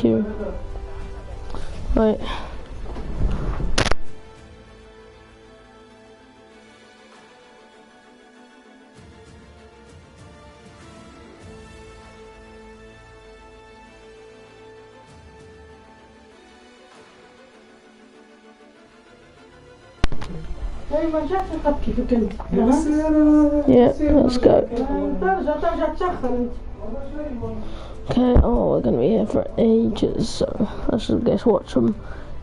you. Right. Yeah, let's go. Okay, oh, we're gonna be here for ages, so let's just guess watch some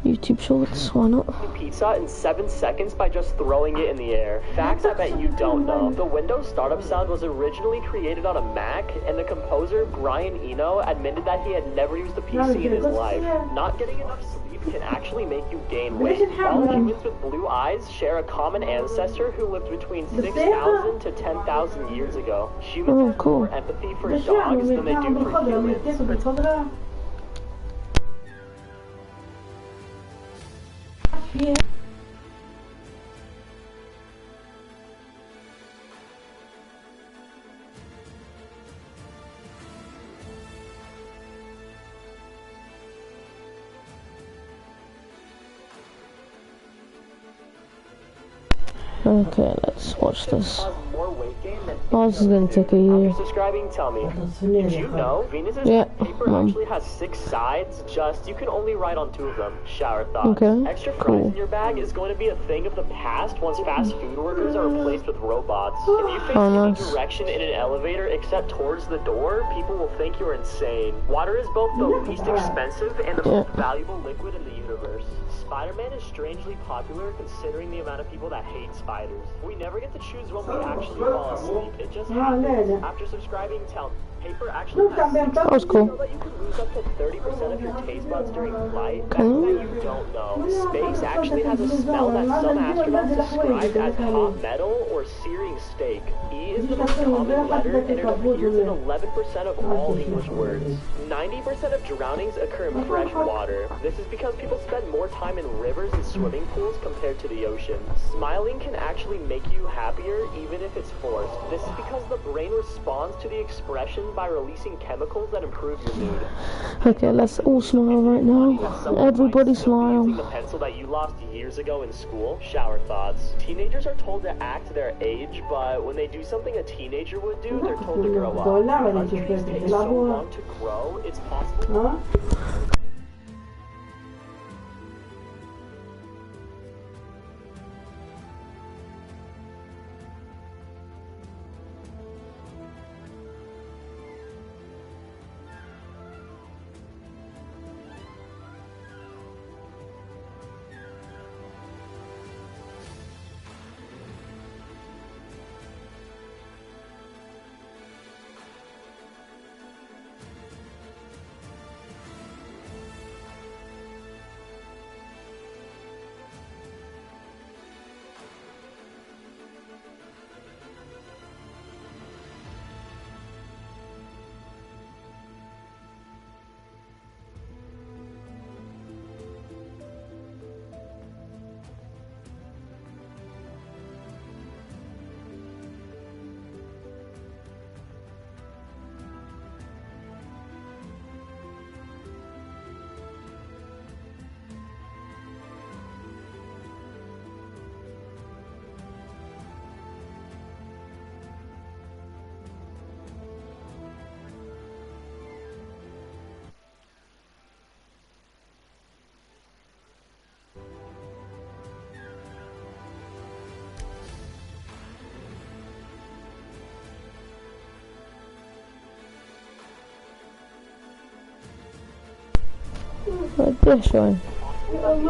YouTube shorts, why not? Pizza in 7 seconds by just throwing it in the air. Facts I bet you don't know. The Windows startup sound was originally created on a Mac, and the composer, Brian Eno, admitted that he had never used a PC in his life. Not getting enough sleep can actually make you gain weight. All humans with blue eyes share a common ancestor who lived between 6,000 to 10,000 years ago. Humans have more empathy for dogs than they do for humans. Yeah. Okay, let's watch this. Oh, this is gonna take a year. Subscribing, tell me. Did you know Venus's paper actually has 6 sides? Just you can only write on 2 of them. Shower thoughts. Okay. Extra fries in your bag is going to be a thing of the past once fast food workers are replaced with robots. If you face any direction in an elevator except towards the door, people will think you're insane. Water is both the least expensive and the most valuable liquid in the universe. Spider-Man is strangely popular considering the amount of people that hate spiders. We never get to choose when we actually fall asleep. It just happens. After subscribing, tell me. Paper actually has that was cool. that you can lose up to 30% of your taste buds during flight. That's that you don't know. Space actually has a smell that some astronauts describe as hot metal or searing steak. E is the most common letter and it appears in 11% of all English words. 90% of drownings occur in fresh water. This is because people spend more time in rivers and swimming pools compared to the ocean. Smiling can actually make you happier even if it's forced. This is because the brain responds to the expression by releasing chemicals that improve your mood. Okay, let's all smile right now. Everybody smile. The pencil that you lost years ago in school. Shower thoughts. Teenagers are told to act their age, but when they do something a teenager would do, they're told to grow up. Countries take so long to grow, it's possible. Like this one. Than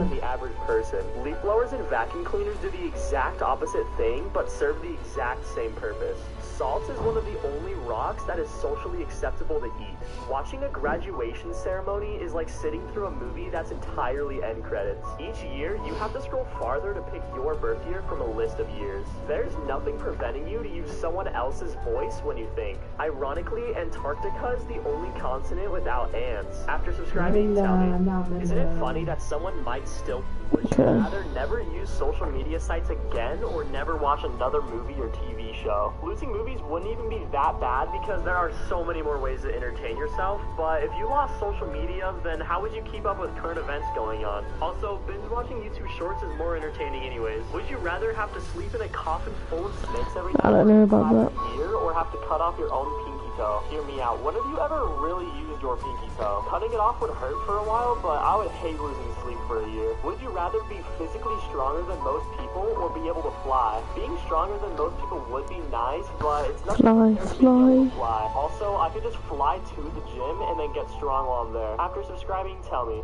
the average person. Leaf blowers and vacuum cleaners do the exact opposite thing, but serve the exact same purpose. Salt is one of the only rocks that is socially acceptable to eat. Watching a graduation ceremony is like sitting through a movie that's entirely end credits. Each year, you have to scroll farther to pick your birth year from a list of years. There's nothing preventing you to use someone else's voice when you think. Ironically, Antarctica is the only continent without ants. After subscribing, tell me, isn't it funny that someone might still Would you rather never use social media sites again or never watch another movie or TV show? Losing movies wouldn't even be that bad because there are so many more ways to entertain yourself, but if you lost social media, then how would you keep up with current events going on? Also, binge watching YouTube Shorts is more entertaining anyways. Would you rather have to sleep in a coffin full of snakes every I don't know about that. year or have to cut off your own pinky toe? Hear me out. When have you ever really used your pinky toe? Cutting it off would hurt for a while, but I would hate losing sleep for a year. Would you rather be physically stronger than most people or be able to fly? Being stronger than most people would be nice, but it's not fly. Also, I could just fly to the gym and then get strong while I'm there. After subscribing, tell me.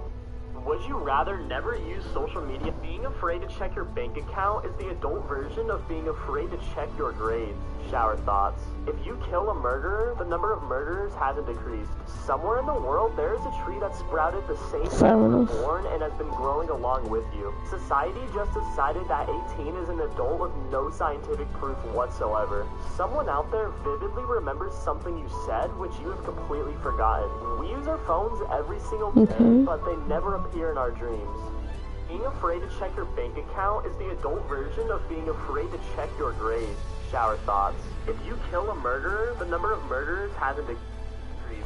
Would you rather never use social media? Being afraid to check your bank account is the adult version of being afraid to check your grades. Shower thoughts. If you kill a murderer, the number of murderers hasn't decreased. Somewhere in the world, there is a tree that sprouted the same day you were born and has been growing along with you. Society just decided that 18 is an adult with no scientific proof whatsoever. Someone out there vividly remembers something you said, which you have completely forgotten. We use our phones every single day, but they never appear in our dreams. Being afraid to check your bank account is the adult version of being afraid to check your grades. Shower thoughts. If you kill a murderer, the number of murderers hasn't decreased.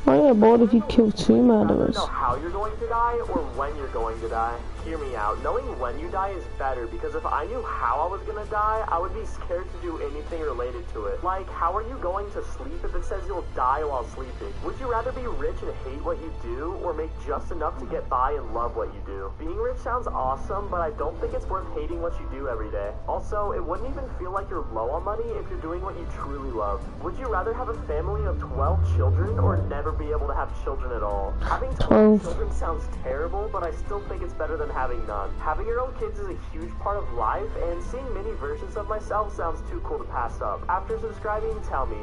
I get bored if you kill 2 murderers. Know how you're going to die or when you're going to die. Hear me out. Knowing when you die is better because if I knew how I was gonna die, I would be scared to do anything related to it. Like, how are you going to sleep if it says you'll die while sleeping? Would you rather be rich and hate what you do or make just enough to get by and love what you do? Being rich sounds awesome, but I don't think it's worth hating what you do every day. Also, it wouldn't even feel like you're low on money if you're doing what you truly love. Would you rather have a family of 12 children or never be able to have children at all? Having 12 children sounds terrible, but I still think it's better than having none. Having your own kids is a huge part of life, and seeing many versions of myself sounds too cool to pass up. After subscribing, tell me.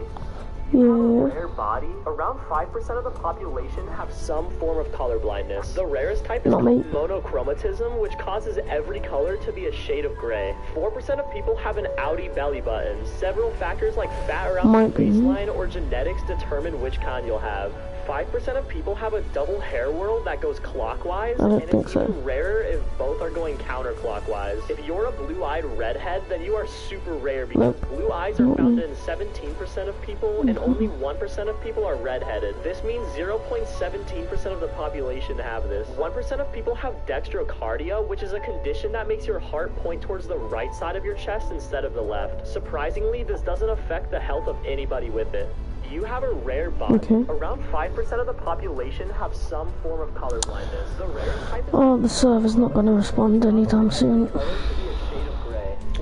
You have a rare body. Around 5% of the population have some form of color blindness. The rarest type is monochromatism, which causes every color to be a shade of gray. 4% of people have an outie belly button. Several factors like fat around the waistline or genetics determine which kind you'll have. 5% of people have a double hair whorl that goes clockwise, and it's even rarer if both are going counterclockwise. If you're a blue-eyed redhead, then you are super rare because blue eyes are found in 17% of people, and only 1% of people are redheaded. This means 0.17% of the population have this. 1% of people have dextrocardia, which is a condition that makes your heart point towards the right side of your chest instead of the left. Surprisingly, this doesn't affect the health of anybody with it. You have a rare body. Around 5% of the population have some form of color blindness. The rarest type is the server's not gonna respond anytime soon.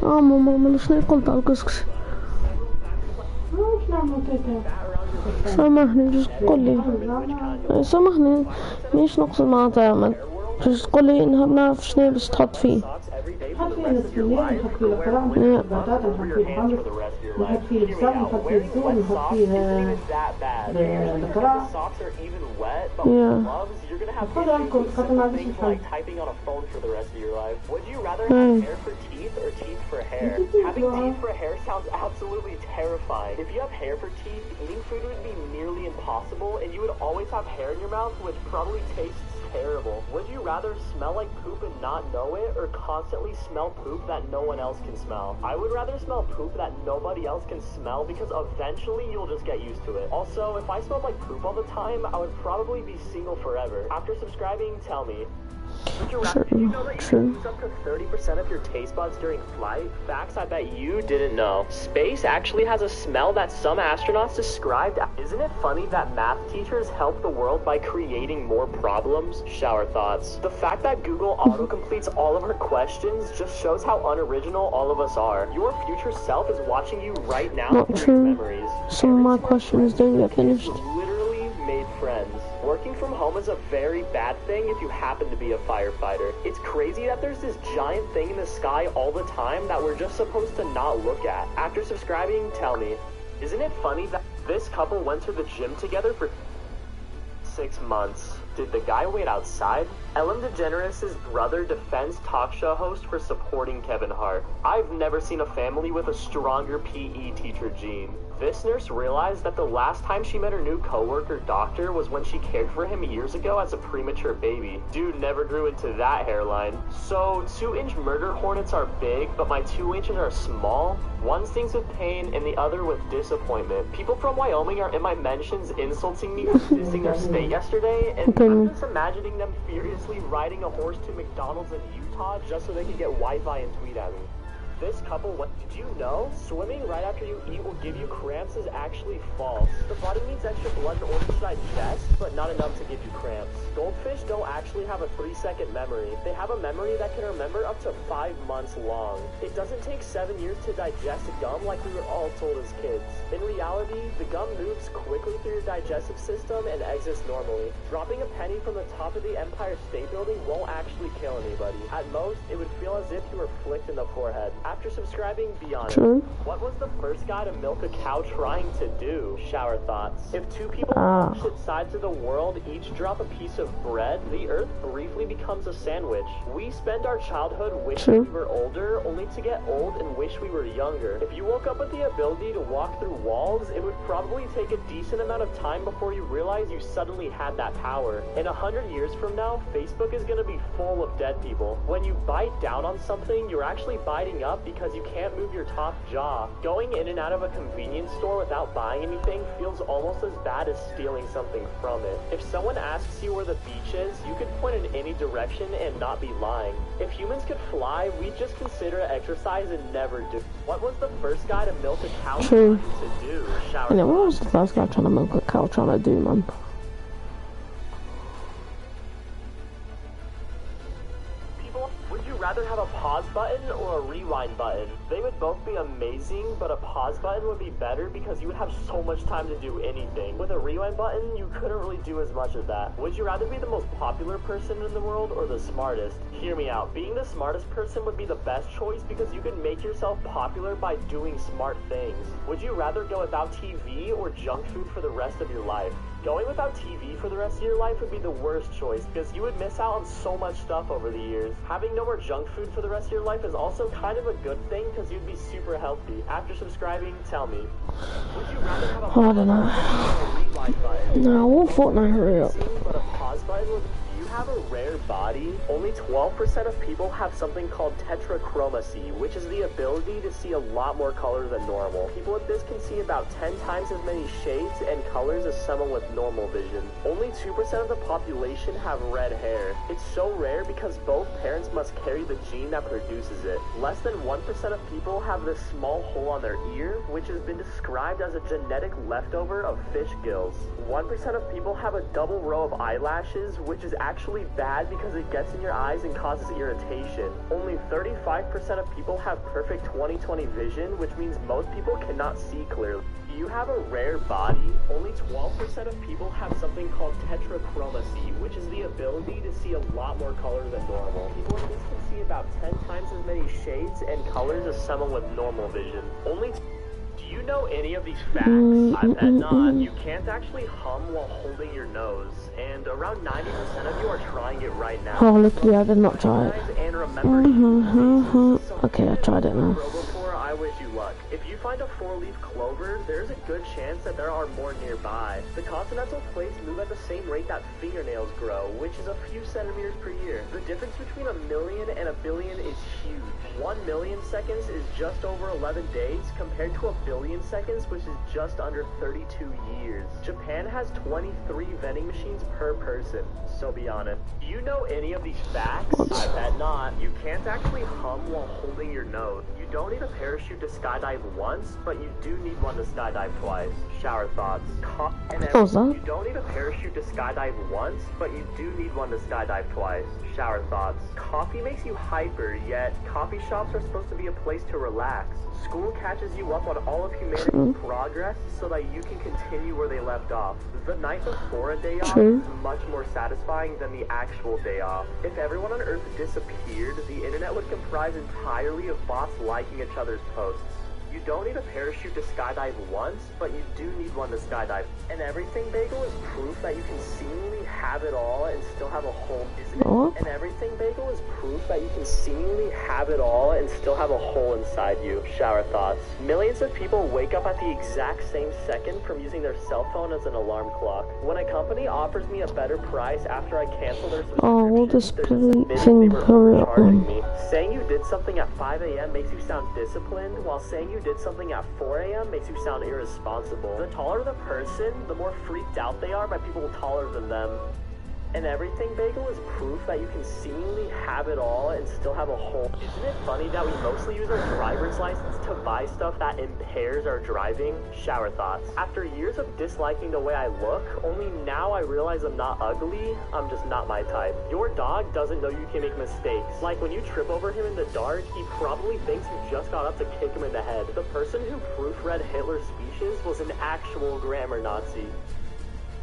Mama, نشني قلت ألقصك. سامحني جس قولي. سامحني مش نقصد معناتها جس قولي إنها بنعرف شنو بس تحط فيه. نحط فيه السكريات، نحط فيه الكرام، نحط فيه البطاطا، نحط فيه الحمص، نحط فيه البصل، نحط فيه الزيت، نحط فيه الكرام. خذها لكم خاطر ما عنديش الفهم. Would you rather have hair for teeth or teeth for hair? Having teeth for hair sounds absolutely terrifying. If you have hair for teeth, eating food would be nearly impossible, and you would always have hair in your mouth, which probably tastes terrible. Would you rather smell like poop and not know it, or constantly smell poop that no one else can smell? I would rather smell poop that nobody else can smell because eventually you'll just get used to it. Also, if I smelled like poop all the time, I would probably be single forever. After subscribing, tell me. Would you rather, did you know that you can lose up to 30% of your taste buds during flight? Facts I bet you didn't know. Space actually has a smell that some astronauts described. Isn't it funny that math teachers help the world by creating more problems? Shower thoughts. The fact that Google auto-completes all of our questions just shows how unoriginal all of us are. Your future self is watching you right now through your memories. Some of my questions don't get finished. Literally made friends. Working from home is a very bad thing if you happen to be a firefighter. It's crazy that there's this giant thing in the sky all the time that we're just supposed to not look at. After subscribing, tell me, isn't it funny that this couple went to the gym together for 6 months? Did the guy wait outside? Ellen DeGeneres' brother defends talk show host for supporting Kevin Hart. I've never seen a family with a stronger PE teacher gene. This nurse realized that the last time she met her new coworker doctor was when she cared for him years ago as a premature baby. Dude never grew into that hairline. So 2-inch murder hornets are big, but my 2 inches are small? One stings with pain and the other with disappointment. People from Wyoming are in my mentions insulting me for dissing their state yesterday, and I'm just imagining them furiously riding a horse to McDonald's in Utah just so they can get Wi-Fi and tweet at me. This couple, what did you know? Swimming right after you eat will give you cramps is actually false. The body needs extra blood in order to digest, but not enough to give you cramps. Goldfish don't actually have a 3-second memory. They have a memory that can remember up to 5 months long. It doesn't take 7 years to digest gum like we were all told as kids. In reality, the gum moves quickly through your digestive system and exits normally. Dropping a penny from the top of the Empire State Building won't actually kill anybody. At most, it would feel as if you were flicked in the forehead. After subscribing, be honest. True. What was the first guy to milk a cow trying to do? Shower thoughts. If two people on opposite sides of the world each drop a piece of bread, the earth briefly becomes a sandwich. We spend our childhood wishing we were older, only to get old and wish we were younger. If you woke up with the ability to walk through walls, it would probably take a decent amount of time before you realize you suddenly had that power. In 100 years from now, Facebook is going to be full of dead people. When you bite down on something, you're actually biting up because you can't move your top jaw. Going in and out of a convenience store without buying anything feels almost as bad as stealing something from it. If someone asks you where the beach is, you could point in any direction and not be lying. If humans could fly, we'd just consider exercise and never do. What was the first guy to milk a cow trying to do? Shower. Yeah, what was the first guy trying to milk a cow trying to do, man? Rather have a pause button or a rewind button? They would both be amazing, but a pause button would be better because you would have so much time to do anything. With a rewind button, you couldn't really do as much of that. Would you rather be the most popular person in the world or the smartest? Hear me out. Being the smartest person would be the best choice because you could make yourself popular by doing smart things. Would you rather go without TV or junk food for the rest of your life? Going without TV for the rest of your life would be the worst choice because you would miss out on so much stuff over the years. Having no more junk food for the rest of your life is also kind of a good thing because you'd be super healthy. After subscribing, tell me. Would you rather have a pause button or a rewind button? No, I want Fortnite, hurry up. But a pause button would... You have a rare body. Only 12% of people have something called tetrachromacy, which is the ability to see a lot more color than normal. People with this can see about 10 times as many shades and colors as someone with normal vision. Only 2% of the population have red hair. It's so rare because both parents must carry the gene that produces it. Less than 1% of people have this small hole on their ear, which has been described as a genetic leftover of fish gills. 1% of people have a double row of eyelashes, which is actually bad because it gets in your eyes and causes irritation. Only 35% of people have perfect 20/20 vision, which means most people cannot see clearly. You have a rare body. Only 12% of people have something called tetrachromacy, which is the ability to see a lot more color than normal. People with this can see about 10 times as many shades and colors as someone with normal vision. Do you know any of these facts? I bet not. You can't actually hum while holding your nose, and around 90% of you are trying it right now. Oh, look, yeah, I did not try it. And remember, okay, I tried it now. I wish you luck. If you find a 4-leaf clover, there's a good chance that there are more nearby. The continental plates move at the same rate that fingernails grow, which is a few centimeters per year. The difference between 1 million and 1 billion is huge. 1 million seconds is just over 11 days compared to 1 billion seconds, which is just under 32 years. Japan has 23 vending machines per person, so be honest. Do you know any of these facts? I bet not. You can't actually hum while holding your nose. You don't need a parachute to skydive once, but you do need one to skydive twice. Shower thoughts. You don't need a parachute to skydive once, but you do need one to skydive twice. Shower thoughts. Coffee makes you hyper, yet coffee shops are supposed to be a place to relax. School catches you up on all of humanity's progress so that you can continue where they left off. The night before a day off is much more satisfying than the actual day off. If everyone on Earth disappeared, the internet would comprise entirely of bots liking each other's posts. You don't need a parachute to skydive once, but you do need one to skydive. An everything bagel is proof that you can seemingly have have it all and still have a hole, isn't it? What? And everything bagel is proof that you can seemingly have it all and still have a hole inside you. Shower thoughts. Millions of people wake up at the exact same second from using their cell phone as an alarm clock. When a company offers me a better price after I cancel their subscription, Oh, we'll just there's play this admitted thing, they were hurry up, overcharging man. me. Saying you did something at 5 a.m. makes you sound disciplined, while saying you did something at 4 a.m. makes you sound irresponsible. The taller the person, the more freaked out they are by people taller than them. And everything bagel is proof that you can seemingly have it all and still have a hole. Isn't it funny that we mostly use our driver's license to buy stuff that impairs our driving? Shower thoughts. After years of disliking the way I look, only now I realize I'm not ugly, I'm just not my type. Your dog doesn't know you can make mistakes. Like when you trip over him in the dark, he probably thinks you just got up to kick him in the head. The person who proofread Hitler's speeches was an actual grammar Nazi.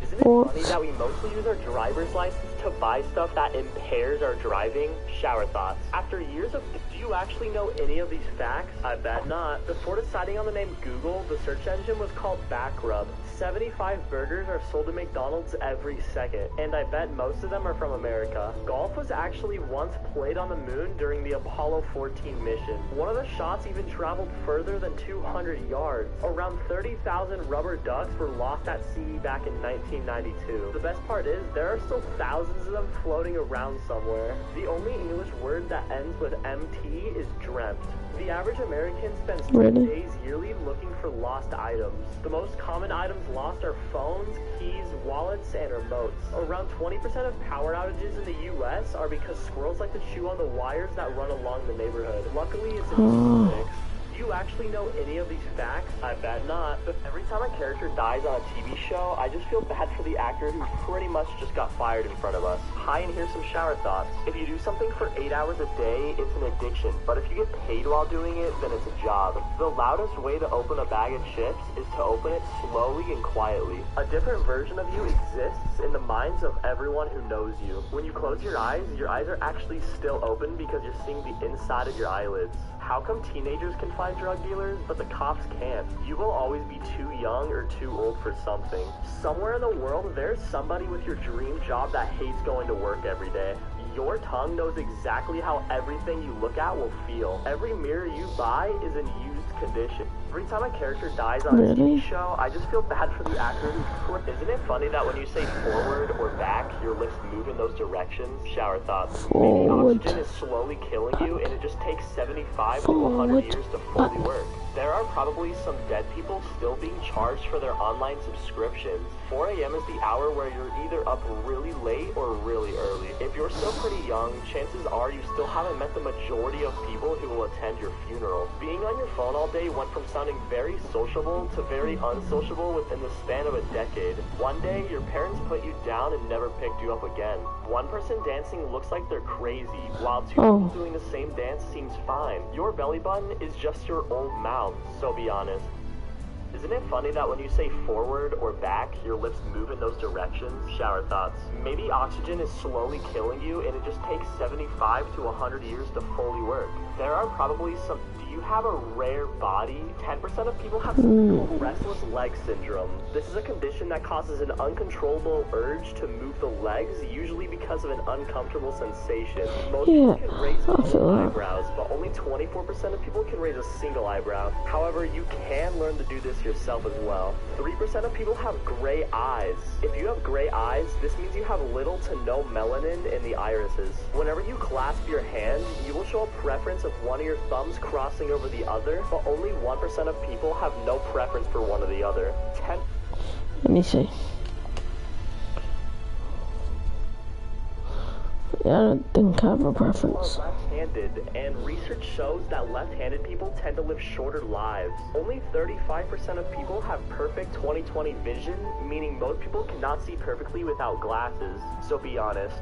Isn't it funny that we mostly use our driver's license to buy stuff that impairs our driving? Shower thoughts. After years of, do you actually know any of these facts? I bet not. Before deciding on the name Google, the search engine was called Backrub. 75 burgers are sold at McDonald's every second, and I bet most of them are from America. Golf was actually once played on the moon during the Apollo 14 mission. One of the shots even traveled further than 200 yards. Around 30,000 rubber ducks were lost at sea back in 1992. The best part is, there are still thousands of them floating around somewhere. The only English word that ends with MT is dreamt. The average American spends 10 days yearly looking for lost items. The most common items lost are phones, keys, wallets, and remotes. Around 20% of power outages in the US are because squirrels like to chew on the wires that run along the neighborhood. Luckily, it's an easy fix. Do you actually know any of these facts? I bet not. Every time a character dies on a TV show, I just feel bad for the actor who pretty much just got fired in front of us. Hi, and here's some shower thoughts. If you do something for 8 hours a day, it's an addiction. But if you get paid while doing it, then it's a job. The loudest way to open a bag of chips is to open it slowly and quietly. A different version of you exists in the minds of everyone who knows you. When you close your eyes are actually still open because you're seeing the inside of your eyelids. How come teenagers can find drug dealers, but the cops can't? You will always be too young or too old for something. Somewhere in the world, there's somebody with your dream job that hates going to work every day. Your tongue knows exactly how everything you look at will feel. Every mirror you buy is in used condition. Every time a character dies on a TV show, I just feel bad for the actor who... Isn't it funny that when you say forward or back, your lips move in those directions? Shower thoughts. Maybe oxygen is slowly killing you, and it just takes 75 to 100 years to fully work. There are probably some dead people still being charged for their online subscriptions. 4 a.m. is the hour where you're either up really late or really early. If you're still pretty young, chances are you still haven't met the majority of people who will attend your funeral. Being on your phone all day went from sounding very sociable to very unsociable within the span of a decade. One day, your parents put you down and never picked you up again. One person dancing looks like they're crazy, while two people doing the same dance seems fine. Your belly button is just your old mouth, so be honest. Isn't it funny that when you say forward or back, your lips move in those directions? Shower thoughts. Maybe oxygen is slowly killing you and it just takes 75 to 100 years to fully work. There are probably some... Do you have a rare body? 10% of people have something called restless leg syndrome. This is a condition that causes an uncontrollable urge to move the legs, usually because of an uncomfortable sensation. Most people can raise multiple eyebrows, but only 24% of people can raise a single eyebrow. However, you can learn to do this yourself as well. 3% of people have gray eyes. If you have gray eyes, this means you have little to no melanin in the irises. Whenever you clasp your hand, you will show a preference of one of your thumbs crossing over the other, but only 1% of people have no preference for one or the other. Let me see. Yeah, I don't think I have a preference. Left-handed, and research shows that left-handed people tend to live shorter lives. Only 35% of people have perfect 20/20 vision, meaning most people cannot see perfectly without glasses. So be honest.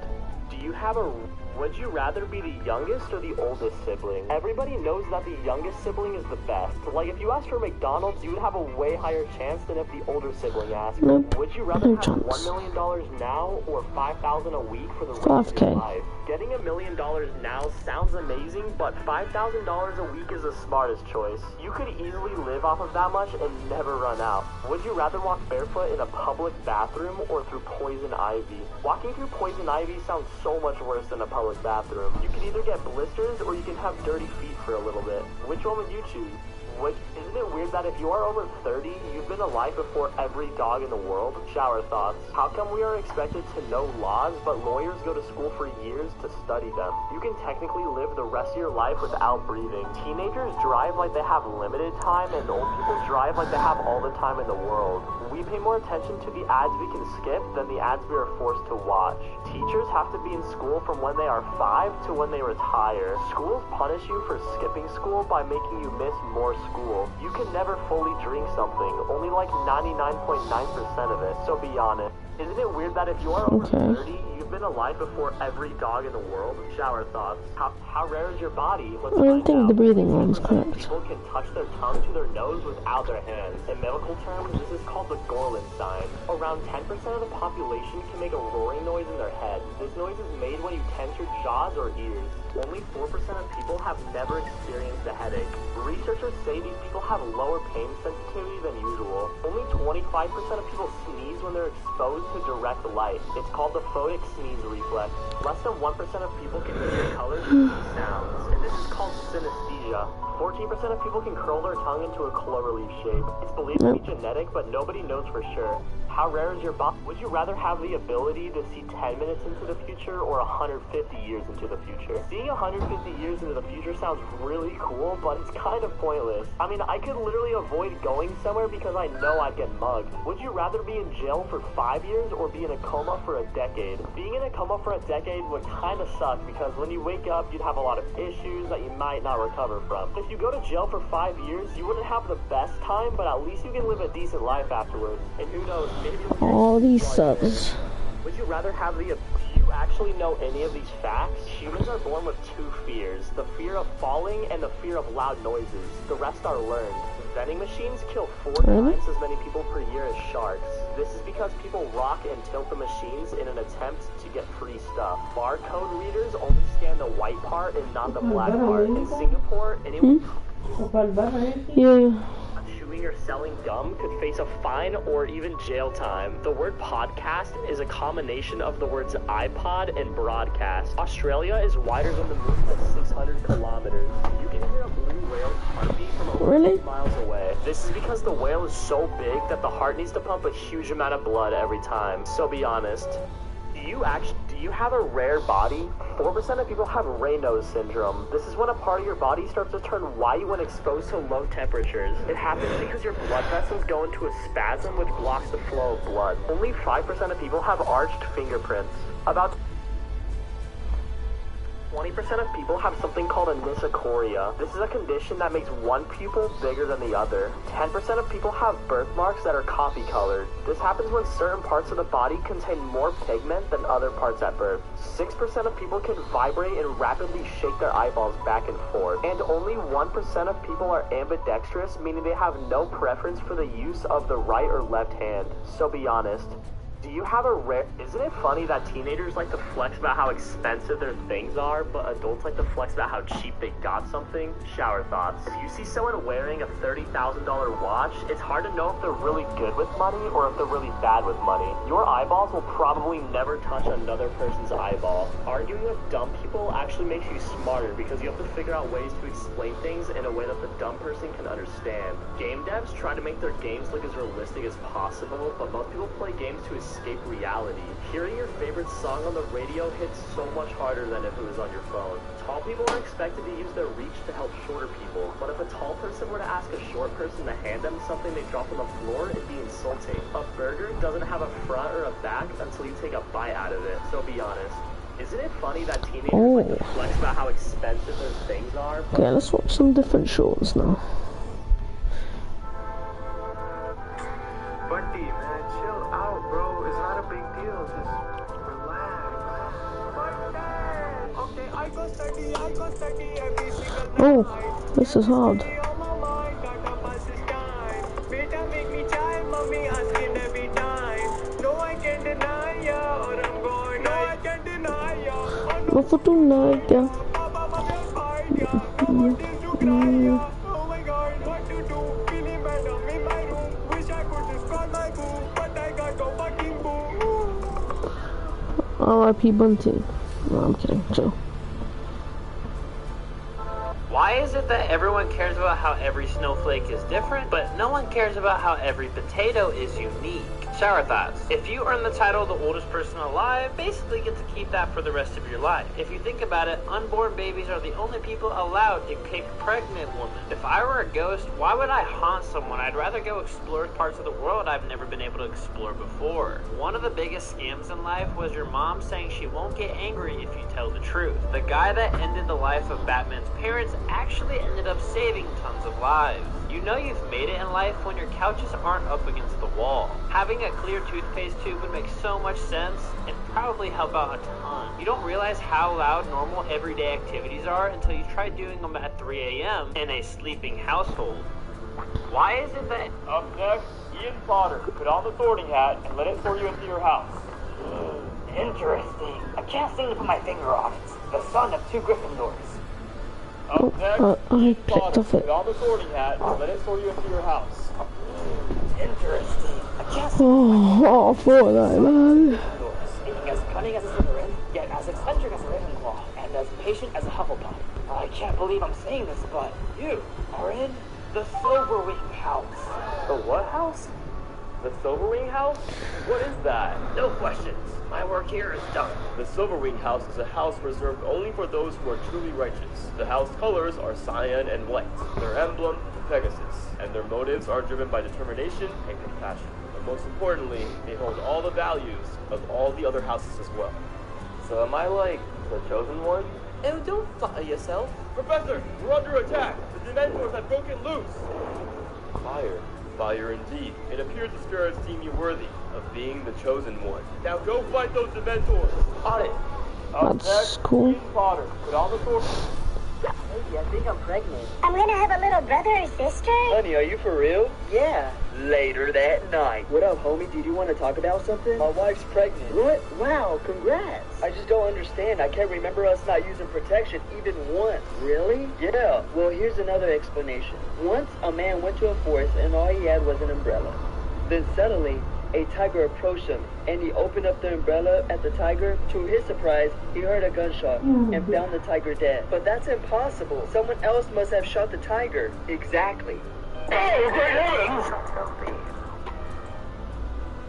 Do you have a... Would you rather be the youngest or the oldest sibling? Everybody knows that the youngest sibling is the best. Like, if you asked for McDonald's, you would have a way higher chance than if the older sibling asked. Nope. Would you rather have $1 million now or $5,000 a week for the rest of your life? Getting $1 million now sounds sounds amazing, but $5,000 a week is the smartest choice. You could easily live off of that much and never run out. Would you rather walk barefoot in a public bathroom or through poison ivy? Walking through poison ivy sounds so much worse than a public bathroom. You can either get blisters or you can have dirty feet for a little bit. Which one would you choose? Isn't it weird that if you are over 30, you've been alive before every dog in the world? Shower thoughts. How come we are expected to know laws, but lawyers go to school for years to study them? You can technically live the rest of your life without breathing. Teenagers drive like they have limited time, and old people drive like they have all the time in the world. We pay more attention to the ads we can skip than the ads we are forced to watch. Teachers have to be in school from when they are 5 to when they retire. Schools punish you for skipping school by making you miss more school. You can never fully drink something, only like 99.9% of it, so be honest. Isn't it weird that if you are over 30, you've been alive before every dog in the world? Shower thoughts. How rare is your body? I don't think the breathing one's correct. People can touch their tongue to their nose without their hands. In medical terms, this is called the Gorlin sign. Around 10% of the population can make a roaring noise in their head. This noise is made when you tense your jaws or ears. Only 4% of people have never experienced a headache. Researchers say these people have lower pain sensitivity than usual. Only 25% of people sneeze when they're exposed to direct light. It's called the photic sneeze reflex. Less than 1% of people can hear colors and sounds, and this is called synesthesia. 14% of people can curl their tongue into a cloverleaf shape. It's believed to be genetic, but nobody knows for sure. How rare is your body? Would you rather have the ability to see 10 minutes into the future or 150 years into the future? Seeing 150 years into the future sounds really cool, but it's kind of pointless. I mean, I could literally avoid going somewhere because I know I'd get mugged. Would you rather be in jail for 5 years or be in a coma for a decade? Being in a coma for a decade would kind of suck because when you wake up, you'd have a lot of issues that you might not recover from. If you go to jail for 5 years, you wouldn't have the best time, but at least you can live a decent life afterwards. And who knows, maybe all these subs. Would you rather have the... Do you actually know any of these facts? Humans are born with 2 fears. The fear of falling and the fear of loud noises. The rest are learned. Vending machines kill 4 times as many people per year as sharks. This is because people rock and tilt the machines in an attempt to get free stuff. Barcode readers only scan the white part and not the black part. In Singapore, anyone... Yeah. Chewing or selling gum could face a fine or even jail time. The word podcast is a combination of the words iPod and broadcast. Australia is wider than the moon by 600 kilometers. You can hear a blue whale's heartbeat from over 6 miles away. This is because the whale is so big that the heart needs to pump a huge amount of blood every time. So be honest. Do you have a rare body? 4% of people have Raynaud's syndrome. This is when a part of your body starts to turn white when exposed to low temperatures. It happens because your blood vessels go into a spasm which blocks the flow of blood. Only 5% of people have arched fingerprints. About 20% of people have something called a nisocoria. This is a condition that makes one pupil bigger than the other. 10% of people have birthmarks that are coffee colored. This happens when certain parts of the body contain more pigment than other parts at birth. 6% of people can vibrate and rapidly shake their eyeballs back and forth. And only 1% of people are ambidextrous, meaning they have no preference for the use of the right or left hand. So be honest. Do you have a rare... Isn't it funny that teenagers like to flex about how expensive their things are, but adults like to flex about how cheap they got something? Shower thoughts. If you see someone wearing a $30,000 watch, it's hard to know if they're really good with money or if they're really bad with money. Your eyeballs will probably never touch another person's eyeball. Arguing with dumb people actually makes you smarter because you have to figure out ways to explain things in a way that the dumb person can understand. Game devs try to make their games look as realistic as possible, but most people play games to escape reality. Hearing your favorite song on the radio hits so much harder than if it was on your phone. Tall people are expected to use their reach to help shorter people, but if a tall person were to ask a short person to hand them something they drop on the floor, it'd be insulting. A burger doesn't have a front or a back until you take a bite out of it, so be honest. Isn't it funny that teenagers like to flex about how expensive their things are? Okay, let's watch some different shorts now. Bunty, man, chill out, bro. It's not a big deal. Just relax. Okay, I go study every single night. Oh, this is hard. Make me chai, mommy asking every time. No, I can't deny ya, or I'm going. No, I can't deny ya. Varför tonight? what is to cry? Oh my god, what to do? Feeling random in my room. Wish I could just call my boo, but I got no fucking boo. R.I.P. Bunty. No, I'm kidding. Chill. Why is it that everyone cares about how every snowflake is different, but no one cares about how every potato is unique? Shower thoughts. If you earn the title of the oldest person alive, basically get to keep that for the rest of your life. If you think about it, unborn babies are the only people allowed to kick pregnant women. If I were a ghost, why would I haunt someone? I'd rather go explore parts of the world I've never been able to explore before. One of the biggest scams in life was your mom saying she won't get angry if you tell the truth. The guy that ended the life of Batman's parents actually ended up saving tons of lives. You know you've made it in life when your couches aren't up against the wall. Having a clear toothpaste tube would make so much sense and probably help out a ton. You don't realize how loud normal everyday activities are until you try doing them at 3 a.m. in a sleeping household. Why is it that... Up next, Ian Potter. Put on the sorting hat and let it sort you into your house. Interesting. I can't seem to put my finger on it. The son of 2 Gryffindors. Up next, I Ian picked Potter. off it. Put on the sorting hat and let it sort you into your house. Interesting. I can't seem Oh, Fortnite, man. Being as cunning as a Slytherin, yet as eccentric as a Ravenclaw, and as patient as a Hufflepuff. I can't believe I'm saying this, but you are in the Silverwing house. The what house? The Silverwing house? What is that? No questions. My work here is done. The Silverwing house is a house reserved only for those who are truly righteous. The house colors are cyan and white. Their emblem, Pegasus, and their motives are driven by determination and compassion. But most importantly, they hold all the values of all the other houses as well. So am I like the chosen one? Oh, don't flatter yourself. Professor, we're under attack. The Dementors have broken loose. Fire. Fire indeed. It appears the spirits deem you worthy of being the chosen one. Now go fight those Dementors. On it. Up That's next, cool. Ian Potter. Put on the sword. Maybe I think I'm pregnant. I'm gonna have a little brother or sister? Honey, are you for real? Yeah, later that night. What up, homie? Did you want to talk about something? My wife's pregnant. What? Wow, congrats. I just don't understand. I can't remember us not using protection even once. Really? Yeah, well, here's another explanation. Once, a man went to a forest and all he had was an umbrella. Then suddenly, a tiger approached him, and he opened up the umbrella at the tiger. To his surprise, he heard a gunshot and found the tiger dead. But that's impossible. Someone else must have shot the tiger. Exactly. Oh, great heavens!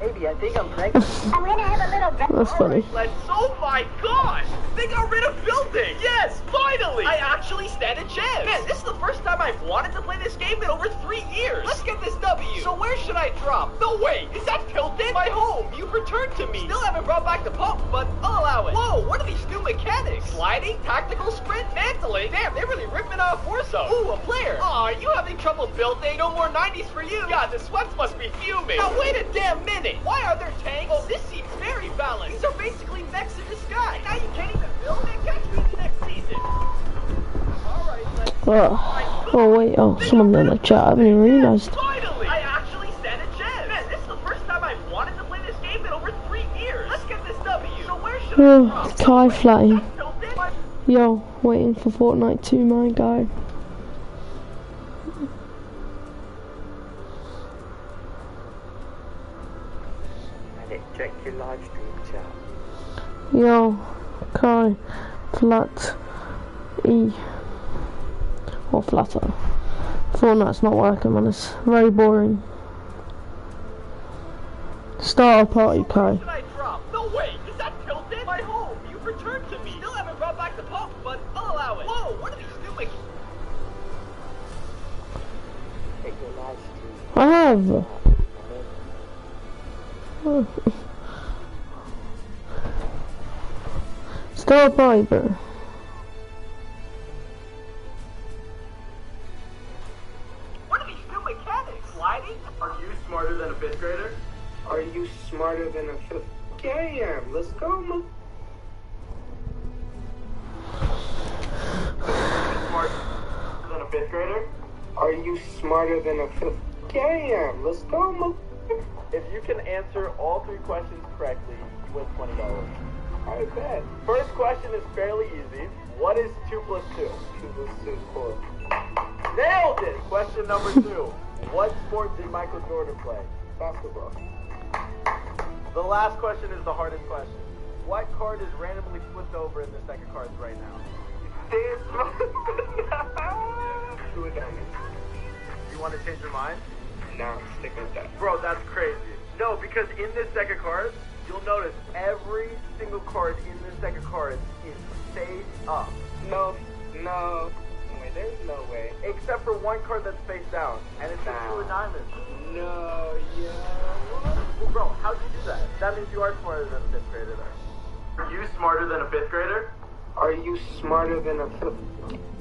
Baby, I think I'm pregnant. I'm gonna have a little brother. That's funny. Oh my god! They got rid of building! Yes, finally! I actually stand a chance! Man, this is the first time I've wanted to play this game in over 3 years! Let's get this W! So where should I drop? No, wait! Is that Tilted? My home! You've returned to me! Still haven't brought back the pump, but I'll allow it. Whoa, what are these new mechanics? Sliding, tactical sprint, mantling? Damn, they're really ripping off Warzone! Ooh, a player! Aw, are you having trouble building? No more 90s for you! God, the sweats must be fuming! Now wait a damn minute! Why are there tanks? Oh, this seems very balanced! These are basically mechs in the sky! Now you can't even build it? Catch me in the next season! Alright, let's... Oh, wait. Oh, someone in the chat. I haven't even realized. Finally! I actually stand a chance! Man, this is the first time I've wanted to play this game in over 3 years! Let's get this W! So where should I drop? Kai flying. That's tilted? Yo, waiting for Fortnite 2, my guy. Check your live stream chat. Yo, Kai, flat E. Or flatter. Fortnite's not working, man. It's very boring. Start a party, Kai. Should I drop? No, wait! Is that tilted? My home! You've returned to me! Still haven't brought back the pump, but I'll allow it. Whoa, what are these new mechanics? Check your live stream. I have. Start a party, bro. What are these new mechanics? Sliding? Are you smarter than a 5th grader? Are you smarter than a 5th? Yeah, I am. Let's go, man. Smarter than a 5th grader? Are you smarter than a 5th? Yeah, I am. Let's go, man. If you can answer all 3 questions correctly, you win $20. I bet. First question is fairly easy. What is 2 plus 2? 2 plus 2 is 4. Nailed it! Question number 2. What sport did Michael Jordan play? Basketball. The last question is the hardest question. What card is randomly flipped over in this deck of cards right now? This one. Do it down. You want to change your mind? No, stick with that. Bro, that's crazy. No, because in this deck of cards, you'll notice every single card in this deck of cards is face up. No. Wait, there's no way. Except for one card that's face down, and it's the 2 of diamonds. No, yeah. Well, bro, how'd you do that? That means you are smarter than a 5th grader then. Are you smarter than a 5th grader? Are you smarter than a 5th?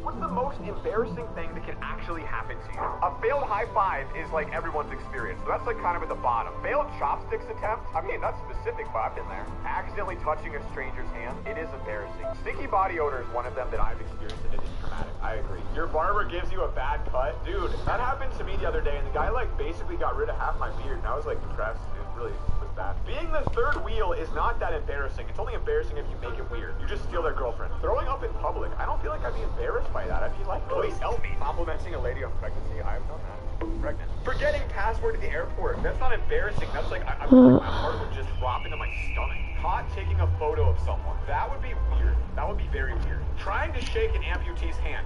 What's the most embarrassing thing that can actually happen to you? A failed high five is like everyone's experience, so that's like kind of at the bottom. Failed chopsticks attempt, I mean, that's specific, but I've been there. Accidentally touching a stranger's hand, it is embarrassing. Stinky body odor is one of them that I've experienced, and it is traumatic. I agree. Your barber gives you a bad cut. Dude, that happened to me the other day, and the guy like basically got rid of half my beard, and I was like depressed. It really was bad. Being the 3rd wheel is not that embarrassing. It's only embarrassing if you make it weird. You just steal their girlfriend. Throwing up in public, I don't feel like I'd be embarrassed by that. I'd be like, please help me. Complimenting a lady on pregnancy, I've done that. Pregnant. Forgetting password at the airport, that's not embarrassing. That's like, I feel like my heart would just drop into my stomach. Caught taking a photo of someone. That would be weird. That would be very weird. Trying to shake an amputee's hand.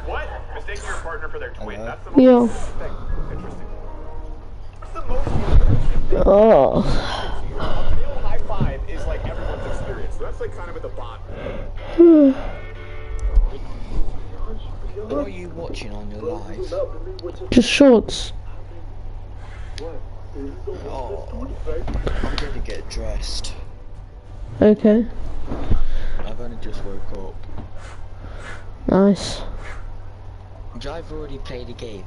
What? Mistaking your partner for their twin. That's the most interesting thing. Interesting. What's the most interesting thing? Oh. A failed high five is like everyone's experience, so that's like kind of at the bottom. What are you watching on your live? Just shorts. Oh, I'm going to get dressed. Okay. I've only just woke up. Nice. I've already played a game.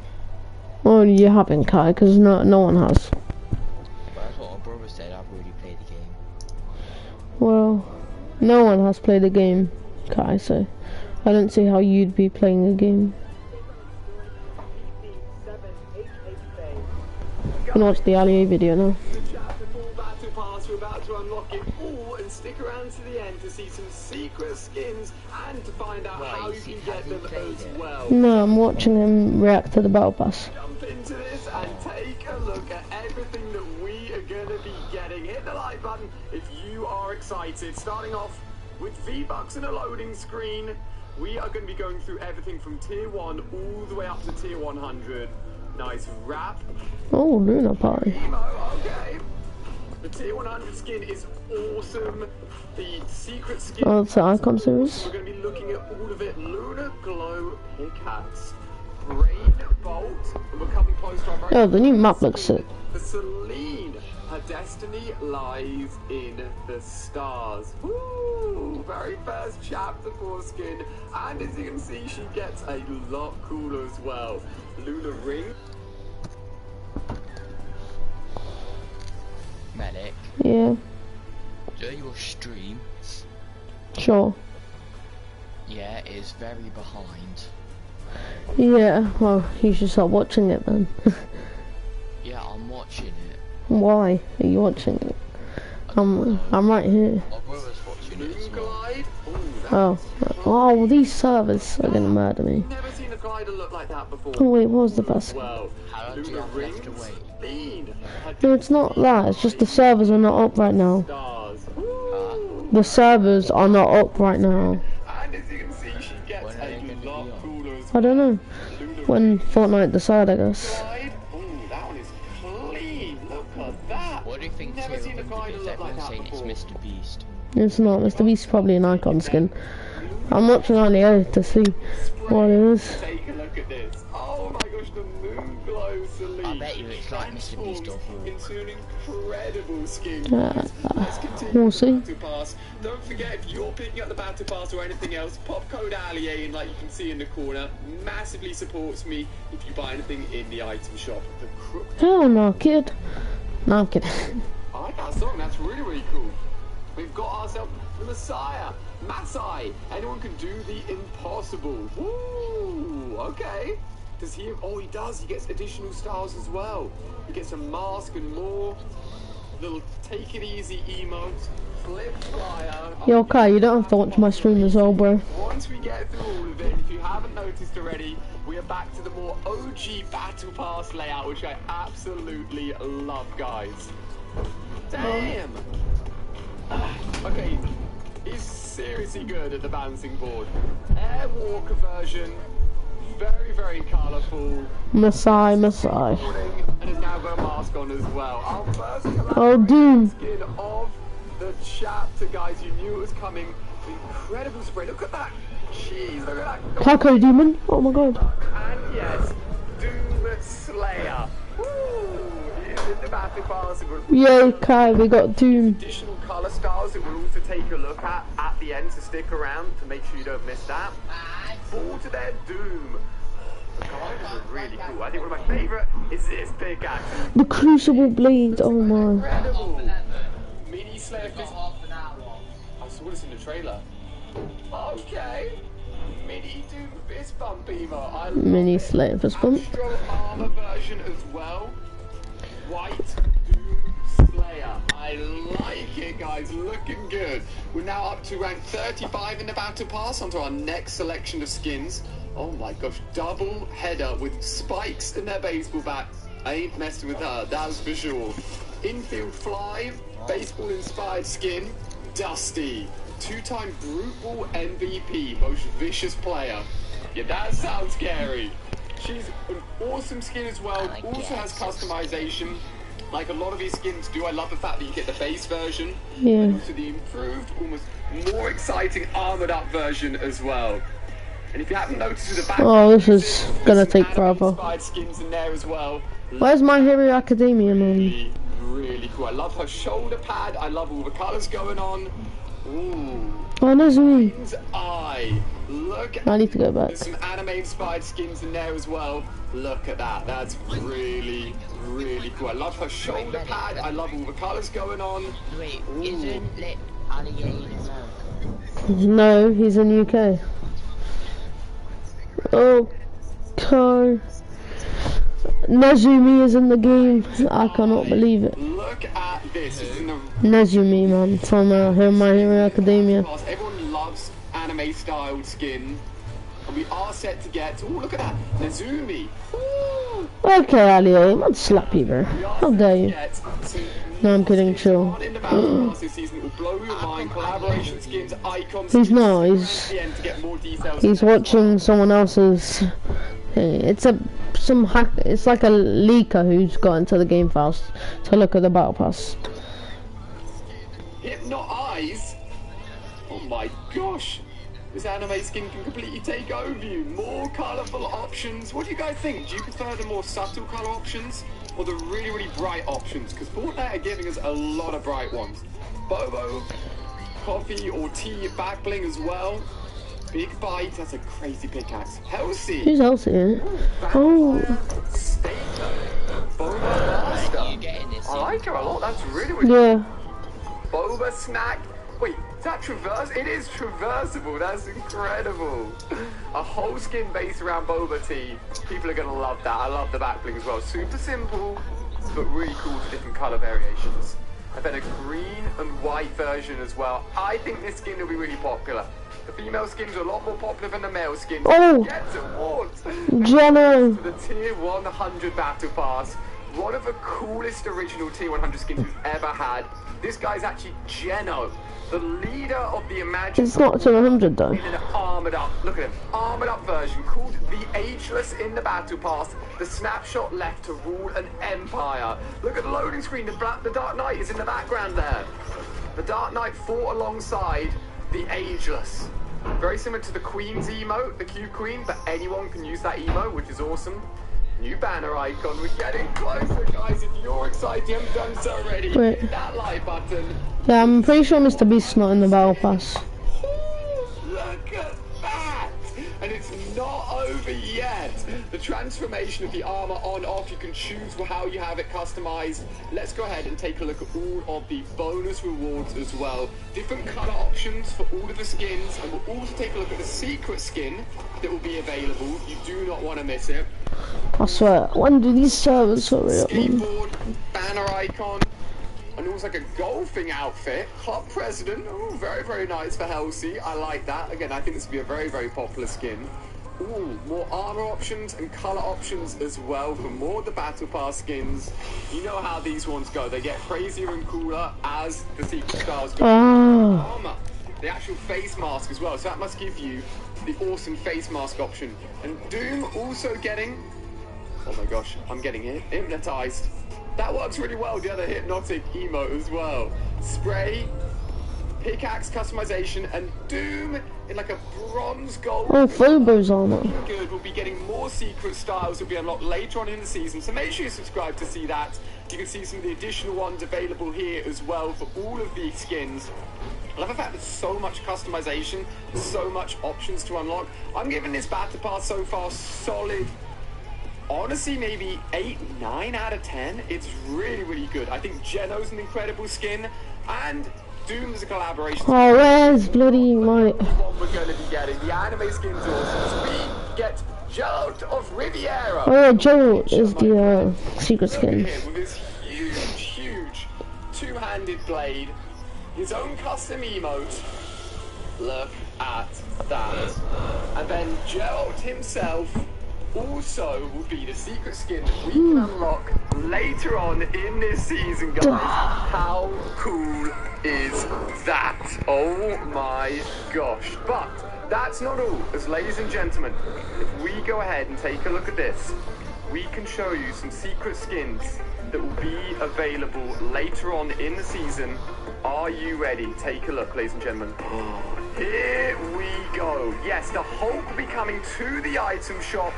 Well, you haven't, Kai, because no one has. But that's what my brother said, I've already played a game. Well, no one has played a game, Kai, so I don't see how you'd be playing a game. You can watch the Ali video now. We're about to unlock it all and stick around to the end to see some secret skins and to find out how you can get them as well. No, I'm watching him react to the battle pass. Jump into this and take a look at everything that we are going to be getting. Hit the like button if you are excited. Starting off with V-Bucks and a loading screen. We are going to be going through everything from tier 1 all the way up to tier 100. Nice wrap. Oh, Luna Party. Okay. The tier 100 skin is awesome. The secret skin. Oh, it's the Icon series. We're going to be looking at all of it. Lunar Glow Pickaxe, Rain Bolt, and we're coming close to our Oh, the new map looks sick. The Celine, her destiny lies in the stars. Woo! Very first chapter 4 skin, and as you can see, she gets a lot cooler as well. Lunar Ring. Medic. Yeah. So your stream, Sure. yeah, is very behind. Yeah, well, you should start watching it then. Yeah, I'm watching it. Why are you watching it? I'm right here. My brother's watching it as well. Oh. Oh, these servers are gonna murder me. Never seen a glider look like that before. Oh wait, what was the first? Well, How long do you have left to wait? No, it's not that. It's just the servers are not up right now. The servers are not up right now. And as you can see, she gets When are they a gonna be lot on? cooler as I don't know. When Fortnite decide, I guess. Glide. Ooh, that one is clean. Look at that. What do you think Never tier seen a 100 glider is? look like Everyone's that saying it's before. Mr. Beast. It's not. Mr. Beast is probably an Icon skin. I'm watching on the air to see what it is. Take a look at this. Oh my gosh, the Moon Glow Celine. I bet you it's like Mr. Beast or Hulk. Into an incredible skin. Yeah, Let's continue we'll with see. the Battle Pass. Don't forget, if you're picking up the Battle Pass or anything else, pop code Allier, like you can see in the corner. Massively supports me if you buy anything in the item shop. The Crook. Hell no, kid. No, I'm kidding. I like that song. That's really, really cool. We've got ourselves the Messiah, Masai. Anyone can do the impossible. Woo! Okay. Does he? Oh, he does. He gets additional styles as well. He gets a mask and more. little take it easy emote, flip flyer. Yo, okay, you don't have to watch my stream as well, bro. Once we get through all of it, if you haven't noticed already, we are back to the more OG Battle Pass layout, which I absolutely love, guys. Damn! Okay, he's seriously good at the bouncing board. Airwalker version, very, very colourful. Masai. And has now got a mask on as well. Our first Oh, Doom. skin of the chapter, guys. You knew it was coming. Incredible spray. Look at that. Jeez, look at that. Taco Demon. Oh my god. And yes, Doom Slayer. Woo! He is in the Battle Pass. Yay, Kai, we got Doom. Additional colour styles that we'll also take a look at the end, so stick around to make sure you don't miss that. Fall to their doom. The colors are really cool. I think one of my favourite is this pickaxe. The Crucible Blade. Oh my. Incredible. Mini Slayer fist. I saw this in the trailer. Okay. Mini Doom fist bump emo. Mini Slayer fist bump. Astro armor version as well. White Doom Slayer. I like it, guys. Looking good. We're now up to rank 35 in the Battle Pass. Onto our next selection of skins. Oh my gosh, double header with spikes in their baseball bat. I ain't messing with her, that's for sure. Infield fly, baseball inspired skin, Dusty. 2-time Brute Ball MVP, most vicious player. Yeah, that sounds scary. She's an awesome skin as well, also has customization. Like a lot of these skins do. I love the fact that you get the base version. Yeah. And also the improved, almost more exciting armored up version as well. And if you haven't noticed with the back, oh, this is gonna take forever. skins in there as well. Where's My Hero Academia, man? Really, really cool. I love her shoulder pad. I love all the colours going on. Ooh. Oh, there's me. Queen's Eye. Look at I need to go back. There's some anime-inspired skins in there as well. Look at that. That's really, really cool. I love her shoulder pad. I love all the colours going on. Wait, isn't Alligator in America? No, he's in UK. Oh, Kai. Nezumi is in the game. I cannot believe it. Look at this. This is in the Nezumi, man, from My Hero Academia. Everyone loves anime-styled skin. And we are set to get... Oh, look at that. Nezumi. Ooh. Okay, Ali, I'd slap you, bro. How dare you? No, I'm kidding, chill. In the Battle Pass this season, it will blow your mind. Collaboration skins, icons. He's not, he's watching someone else's thing. It's some hack, it's like a leaker who's got into the game fast to look at the Battle Pass. Hypnotize? Oh my gosh. This anime skin can completely take over you. More colourful options. What do you guys think? Do you prefer the more subtle colour options or the really, really bright options? Because Fortnite are giving us a lot of bright ones. Bobo, coffee or tea back bling as well. Big bite, that's a crazy pickaxe. Halsey. Who's Halsey? Oh. Boba Master. I like her a lot. That's really, really yeah. Boba snack. Wait, is that traverse? It is traversable. That's incredible. A whole skin base around boba tea. People are gonna love that. I love the back bling as well. Super simple, but really cool for different color variations. I've had a green and white version as well. I think this skin will be really popular. The female skins are a lot more popular than the male skins. Oh! Get awards! Jenna! For the Tier 100 Battle Pass. One of the coolest original Tier 100 skins we've ever had. This guy's actually Geno, the leader of the Imagined. It's not to 100 though. In an armored up, look at him, armored up version called the Ageless in the Battle Pass. The snapshot left to rule an empire. Look at the loading screen. The Dark Knight is in the background there. The Dark Knight fought alongside the Ageless. Very similar to the Queen's emote, the Q Queen, but anyone can use that emote, which is awesome. New banner icon. We're getting closer, guys. If you're excited, you haven't done so already, hit that like button. Yeah, I'm pretty sure Mr. Beast's not in the Battle Pass. Look at that! And it's not over yet. The transformation of the armor on off, you can choose how you have it customized. Let's go ahead and take a look at all of the bonus rewards as well. Different color options for all of the skins, and we'll also take a look at the secret skin that will be available. You do not want to miss it. I swear, when do these servers hurry up? Skateboard, banner icon, And it was like a golfing outfit. Club president. Oh, very, very nice for Halsey. I like that. Again, I think this would be a very, very popular skin. Ooh, more armor options and color options as well for more of the Battle Pass skins. You know how these ones go. They get crazier and cooler as the secret styles go. Armor. The actual face mask as well. So that must give you the awesome face mask option. And Doom also getting... Oh my gosh, I'm getting hypnotized. That works really well, the other hypnotic emote as well. Spray, pickaxe customization, and Doom in like a bronze gold. Oh, Fubo's armor. Good, we'll be getting more secret styles that will be unlocked later on in the season, so make sure you subscribe to see that. You can see some of the additional ones available here as well for all of these skins. I love the fact there's so much customization, so much options to unlock. I'm giving this Battle Pass so far solid, honestly, maybe 8, 9 out of 10. It's really, really good. I think Geno's an incredible skin, and Doom is a collaboration. Oh, where's bloody my... What we're going to be getting. The anime skins also. We get Geralt of Riviera. Oh yeah, Geralt is the secret skin. With his huge, huge two-handed blade, his own custom emote. Look at that. And then Geralt himself also will be the secret skin that we can unlock later on in this season, guys. How cool is that? Oh my gosh. But that's not all, as ladies and gentlemen, if we go ahead and take a look at this, we can show you some secret skins that will be available later on in the season. Are you ready? Take a look, ladies and gentlemen. Here we go. Yes, the Hulk will be coming to the item shop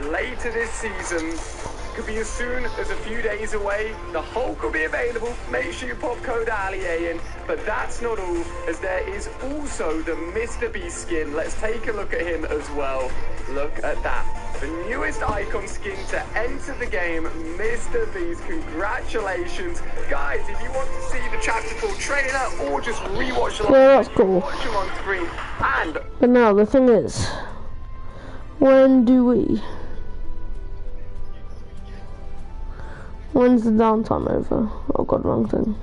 later this season. Could be as soon as a few days away. The Hulk will be available. Make sure you pop code ALIA in. But that's not all, as there is also the Mr. Beast skin. Let's take a look at him as well. Look at that. The newest icon skin to enter the game, Mr. Beast. Congratulations. Guys, if you want to see the chapter 4 trailer or just rewatch the that's cool. watch him on screen. And but now the thing is, when's the downtime over? Oh god, wrong thing.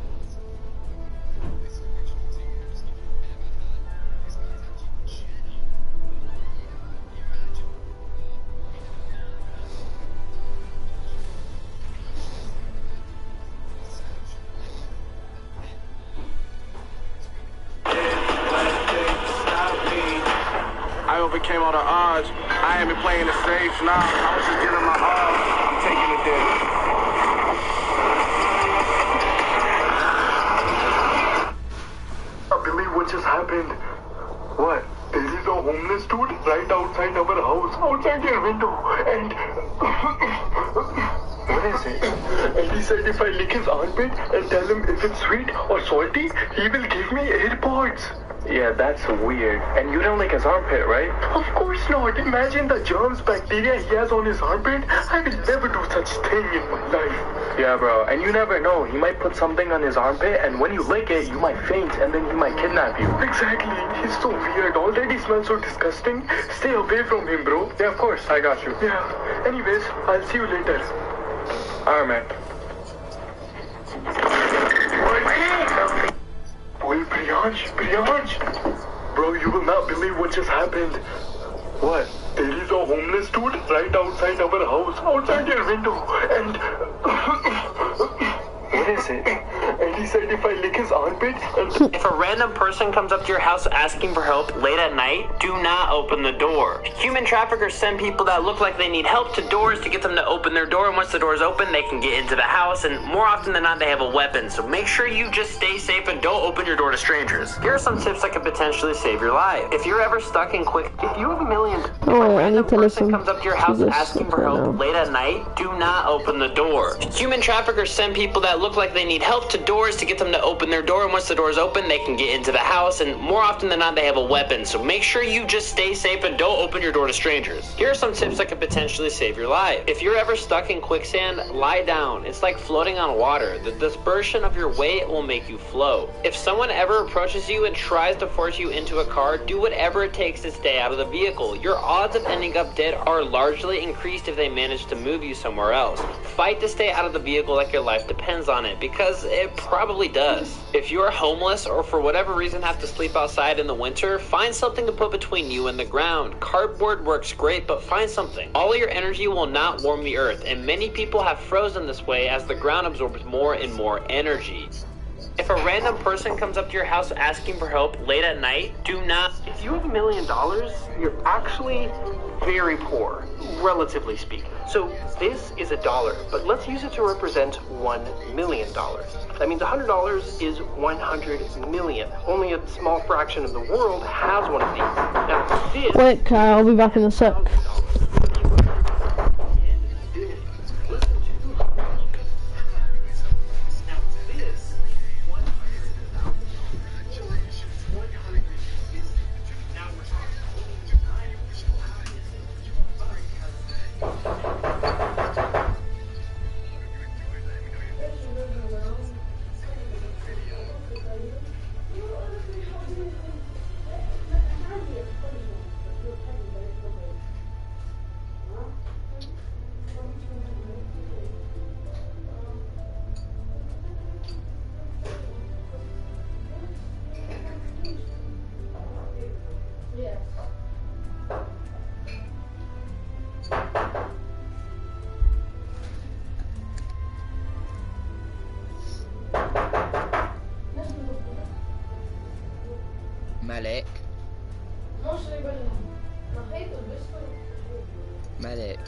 I overcame all the odds. I ain't been playing it safe now. I was just getting my odds. I'm taking it there. I believe what just happened. What? There is a homeless dude right outside our house, outside your window, and... What is it? And he said if I lick his armpit and tell him if it's sweet or salty, he will give me AirPods. Yeah, that's weird. And you don't lick his armpit, right? Of course not. Imagine the germs, bacteria he has on his armpit. I will never do such thing in my life. Yeah, bro. And you never know. He might put something on his armpit, and when you lick it, you might faint, and then he might kidnap you. Exactly. He's so weird. Already smells so disgusting. Stay away from him, bro. Yeah, of course. I got you. Yeah. Anyways, I'll see you later. Alright, man. Well, Priyansh, bro, you will not believe what just happened. What? There is a homeless dude right outside our house, outside your window, and... What is it? And he said if I lick his armpit and... If a random person comes up to your house asking for help late at night, do not open the door. Human traffickers send people that look like they need help to doors to get them to open their door, and once the door is open, they can get into the house, and more often than not, they have a weapon. So make sure you just stay safe and don't open your door to strangers. Here are some tips that could potentially save your life. If you're ever stuck in quick... If you have a million... If a random person comes up to your house asking for help late at night, do not open the door. Human traffickers send people that look like they need help to doors to get them to open their door, and once the door is open, they can get into the house, and more often than not, they have a weapon. So make sure you just stay safe and don't open your door to strangers. Here are some tips that could potentially save your life. If you're ever stuck in quicksand, lie down. It's like floating on water. The dispersion of your weight will make you float. If someone ever approaches you and tries to force you into a car, do whatever it takes to stay out of the vehicle. Your odds of ending up dead are largely increased if they manage to move you somewhere else. Fight to stay out of the vehicle like your life depends on it, because it probably probably does. If you're homeless or for whatever reason have to sleep outside in the winter, find something to put between you and the ground. Cardboard works great, but find something. All your energy will not warm the earth, and many people have frozen this way as the ground absorbs more and more energy. If a random person comes up to your house asking for help late at night, do not... If you have $1 million, you're actually very poor, relatively speaking. So this is $1, but let's use it to represent $1 million. That means $100 is 100 million. Only a small fraction of the world has one of these. Now this... Wait, I'll be back in a sec. Malik. Malik.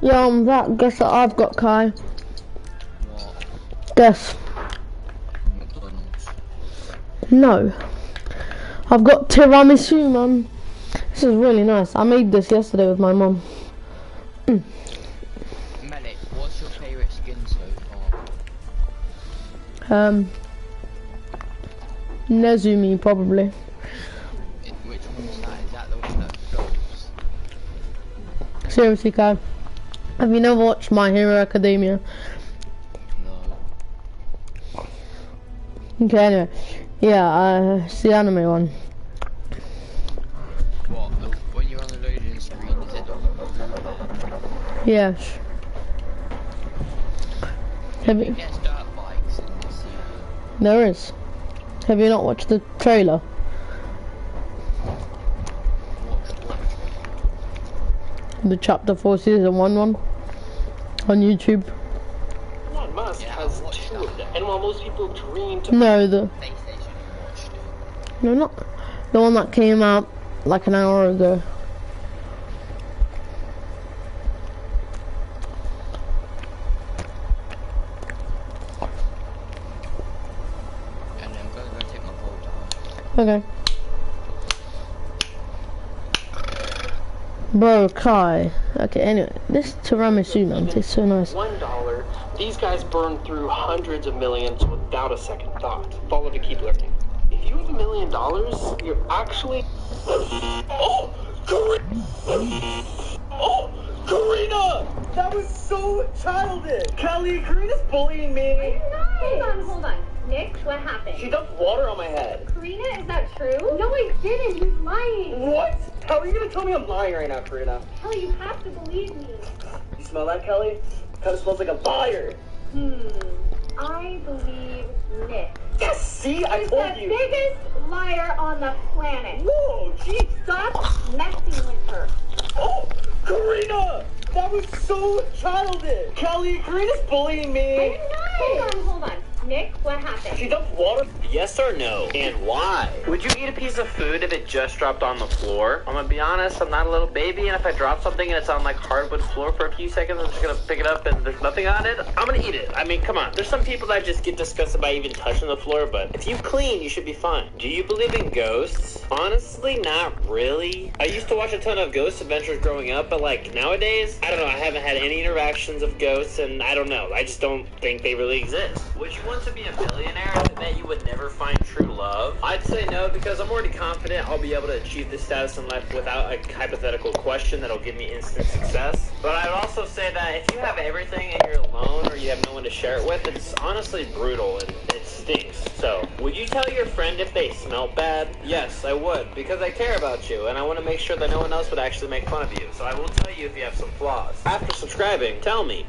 Yeah, that. Guess that I've got, Kai. Guess. No. I've got tiramisu, man. This is really nice. I made this yesterday with my mum. Malik, what's your favourite skin so far? Nezumi, probably. Which one's that? Is that the one that floats? Seriously, Kai. Have you never watched My Hero Academia? No. Okay, anyway. Yeah, it's the anime one. What? When you're on the loading screen, is it the... Yes. Have you... There's dirt bikes in this series. There is. Have you not watched the trailer? The chapter 4 season 1 on YouTube. Elon Musk has 2 of them, and while most people dream to... No, no, not the one that came out like an hour ago. And I'm gonna go take my bowl down. Okay. Bro, Kai. Okay, anyway, this tiramisu, man, tastes so nice. $1, these guys burn through hundreds of millions without a second thought. Follow to keep learning. If you have $1 million, you're actually... Oh, Karina! That was so childish! Kelly, Karina's bullying me! Hold on. Nick, what happened? She dumped water on my head. Karina, is that true? No, I didn't. He's lying. What? How are you gonna tell me I'm lying right now, Karina? Kelly, you have to believe me. You smell that, Kelly? Kind of smells like a fire. I believe Nick. Yes, see? I He's told the you. biggest liar on the planet. Whoa, geez. Stop messing with her. Oh, Karina! That was so childish! Kelly, Karina's bullying me! Hold on. Nick, what happened? She dumped water. Yes or no? And why? Would you eat a piece of food if it just dropped on the floor? I'm gonna be honest, I'm not a little baby, and if I drop something and it's on like hardwood floor for a few seconds, I'm just gonna pick it up and there's nothing on it, I'm gonna eat it. I mean, come on. There's some people that just get disgusted by even touching the floor, but if you clean, you should be fine. Do you believe in ghosts? Honestly, not really. I used to watch a ton of Ghost Adventures growing up, but like nowadays, I don't know, I haven't had any interactions of ghosts, and I don't know. I just don't think they really exist. Would you want to be a millionaire if it meant you would never find true love? I'd say no, because I'm already confident I'll be able to achieve this status in life without a hypothetical question that'll give me instant success. But I'd also say that if you have everything and you're alone or you have no one to share it with, it's honestly brutal and it stinks. So, would you tell your friend if they smell bad? Yes, I would, because I care about you and I want to make sure that no one else would actually make fun of you. So I will tell you if you have some flaws. After subscribing, tell me.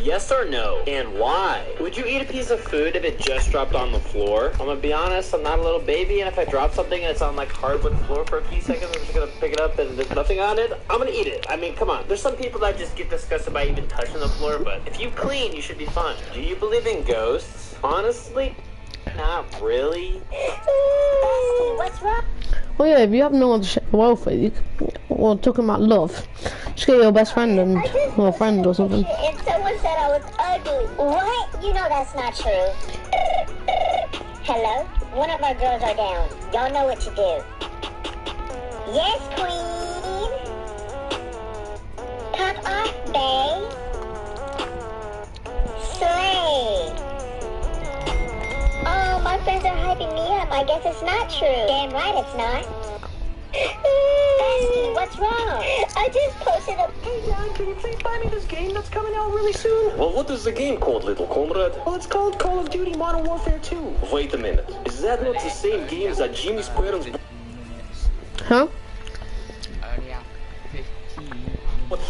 Yes or no? And why? Would you eat a piece of food if it just dropped on the floor? I'm gonna be honest, I'm not a little baby, and if I drop something and it's on like hardwood floor for a few seconds, I'm just gonna pick it up and there's nothing on it, I'm gonna eat it. I mean, come on. There's some people that just get disgusted by even touching the floor, but if you clean, you should be fine. Do you believe in ghosts? Honestly, not really. What's wrong? Well, yeah, if you have no one to share the wealth with, you can, well, talking about love, just get your best friend and, or friend or something. And someone said I was ugly. What? You know that's not true. Hello? One of our girls are down. Y'all know what to do. Yes, queen. Pop off, babe. Slay. Oh, my friends are hyping me up. I guess it's not true. Damn right it's not. Bestie, what's wrong? I just posted a... Hey, John, can you please buy me this game that's coming out really soon? Well, what is the game called, little comrade? Well, it's called Call of Duty Modern Warfare 2. Wait a minute. Is that not the same game that Jimmy's parents... Huh?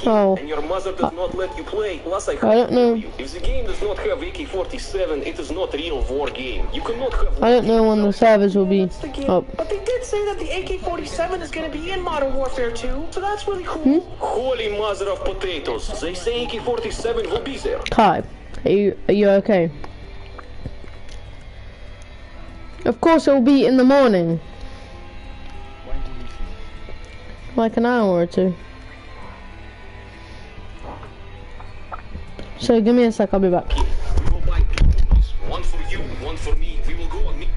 Oh. And your mother does not let you play. Plus, I don't know. You. If the game does not have AK-47, it is not a real war game. You cannot have... I don't know when the servers will be up. But they did say that the AK-47 is going to be in Modern Warfare 2, so that's really cool. Holy mother of potatoes. They say AK-47 will be there. Kai, are you okay? Of course it will be in the morning. Like an hour or two. So give me a sec, I'll be back. We will buy pistols. One for you, one for me. We will go on me.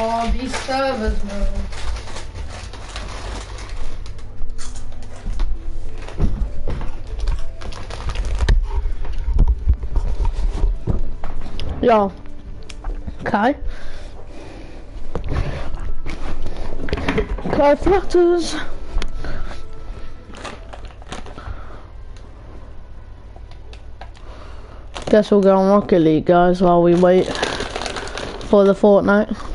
Oh, these servers, man. Yeah. Okay. Okay, flutters. Guess we'll go on Rocket League, guys, while we wait for the Fortnite.